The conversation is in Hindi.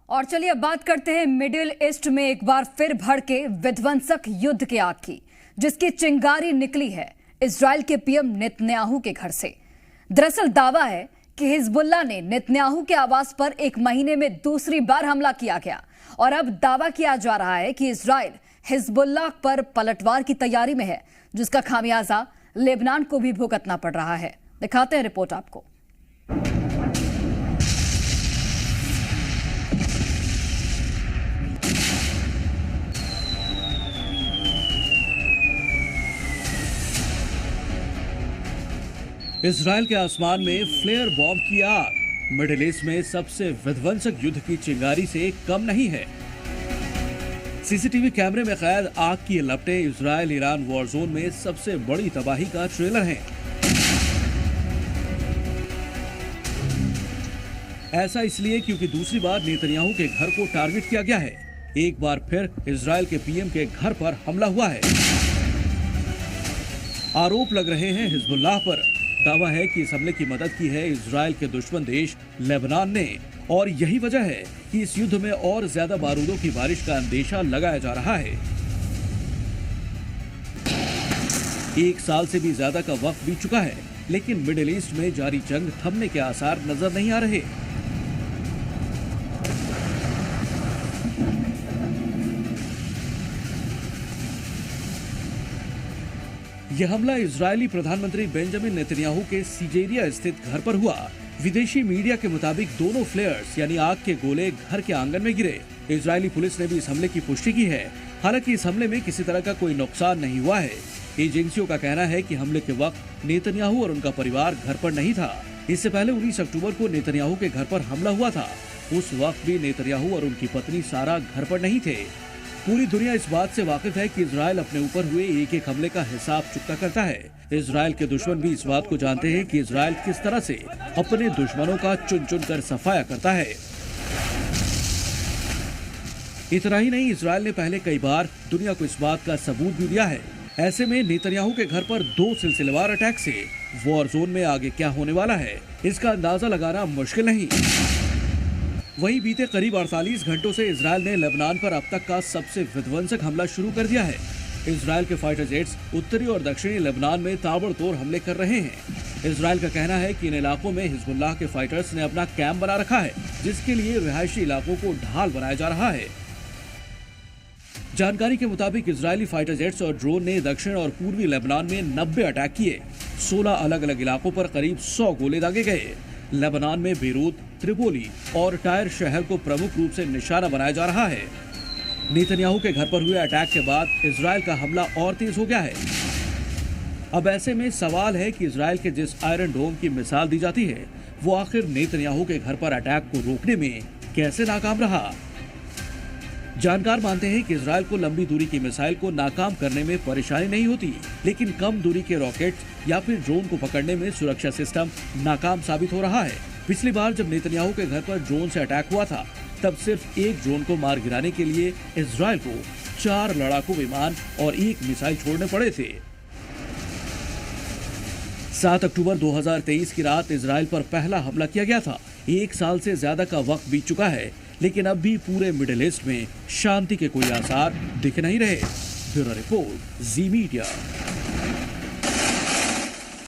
और चलिए अब बात करते हैं मिडिल ईस्ट में एक बार फिर भड़के विध्वंसक युद्ध की आग की, जिसकी चिंगारी निकली है इजराइल के पीएम नेतन्याहू के घर से। दरअसल दावा है कि हिजबुल्लाह ने नेतन्याहू के आवास पर एक महीने में दूसरी बार हमला किया गया और अब दावा किया जा रहा है कि इजराइल हिजबुल्लाह पर पलटवार की तैयारी में है, जिसका खामियाजा लेबनान को भी भुगतना पड़ रहा है। दिखाते हैं रिपोर्ट आपको। इजराइल के आसमान में फ्लेयर बॉम्ब की आग मिडिल ईस्ट में सबसे विध्वंसक युद्ध की चिंगारी से कम नहीं है। सीसीटीवी कैमरे में कैद आग की लपटें इजराइल ईरान वॉर जोन में सबसे बड़ी तबाही का ट्रेलर हैं। ऐसा इसलिए क्योंकि दूसरी बार नेतन्याहू के घर को टारगेट किया गया है। एक बार फिर इजराइल के पीएम के घर पर हमला हुआ है। आरोप लग रहे हैं हिजबुल्लाह पर। दावा है कि इस हमले की मदद की है इजराइल के दुश्मन देश लेबनान ने, और यही वजह है कि इस युद्ध में और ज्यादा बारूदों की बारिश का अंदेशा लगाया जा रहा है। 1 साल से भी ज्यादा का वक्त बीत चुका है, लेकिन मिडिल ईस्ट में जारी जंग थमने के आसार नजर नहीं आ रहे। यह हमला इजरायली प्रधानमंत्री बेंजामिन नेतन्याहू के सीजेरिया स्थित घर पर हुआ। विदेशी मीडिया के मुताबिक दोनों फ्लेयर्स यानी आग के गोले घर के आंगन में गिरे। इजरायली पुलिस ने भी इस हमले की पुष्टि की है। हालांकि इस हमले में किसी तरह का कोई नुकसान नहीं हुआ है। एजेंसियों का कहना है कि हमले के वक्त नेतन्याहू और उनका परिवार घर पर नहीं था। इससे पहले 19 अक्टूबर को नेतन्याहू के घर पर हमला हुआ था। उस वक्त भी नेतन्याहू और उनकी पत्नी सारा घर पर नहीं थे। पूरी दुनिया इस बात से वाकिफ है कि इजराइल अपने ऊपर हुए एक हमले का हिसाब चुकता करता है। इजराइल के दुश्मन भी इस बात को जानते हैं कि इजराइल किस तरह से अपने दुश्मनों का चुन चुन कर सफाया करता है। इतना ही नहीं, इजराइल ने पहले कई बार दुनिया को इस बात का सबूत भी दिया है। ऐसे में नेतन्याहू के घर पर 2 सिलसिलेवार अटैक से वॉर जोन में आगे क्या होने वाला है, इसका अंदाजा लगाना मुश्किल नहीं। वहीं बीते करीब 48 घंटों से इजराइल ने लेबनान पर अब तक का सबसे विध्वंसक हमला शुरू कर दिया है। इजराइल के फाइटर जेट्स उत्तरी और दक्षिणी लेबनान में ताबड़तोड़ हमले कर रहे हैं। इजराइल का कहना है कि इन इलाकों में हिजबुल्लाह के फाइटर्स ने अपना कैंप बना रखा है, जिसके लिए रिहायशी इलाकों को ढाल बनाया जा रहा है। जानकारी के मुताबिक इजरायली फाइटर जेट्स और ड्रोन ने दक्षिण और पूर्वी लेबनान में 90 अटैक किए। 16 अलग अलग इलाकों पर करीब 100 गोले दागे गए। लेबनान में बेरूत, त्रिपोली और टायर शहर को प्रमुख रूप से निशाना बनाया जा रहा है। नेतन्याहू के घर पर हुए अटैक के बाद इजराइल का हमला और तेज हो गया है। अब ऐसे में सवाल है कि इजराइल के जिस आयरन डोम की मिसाल दी जाती है, वो आखिर नेतन्याहू के घर पर अटैक को रोकने में कैसे नाकाम रहा। जानकार मानते हैं कि इजराइल को लंबी दूरी की मिसाइल को नाकाम करने में परेशानी नहीं होती, लेकिन कम दूरी के रॉकेट या फिर ड्रोन को पकड़ने में सुरक्षा सिस्टम नाकाम साबित हो रहा है। पिछली बार जब नेतन्याहू के घर पर ड्रोन से अटैक हुआ था, तब सिर्फ एक ड्रोन को मार गिराने के लिए इजराइल को 4 लड़ाकू विमान और 1 मिसाइल छोड़ने पड़े थे। 7 अक्टूबर 2023 की रात इजराइल पर पहला हमला किया गया था। 1 साल से ज्यादा का वक्त बीत चुका है, लेकिन अब भी पूरे मिडिल ईस्ट में शांति के कोई आसार दिख नहीं रहे। ब्यूरो रिपोर्ट, जी मीडिया।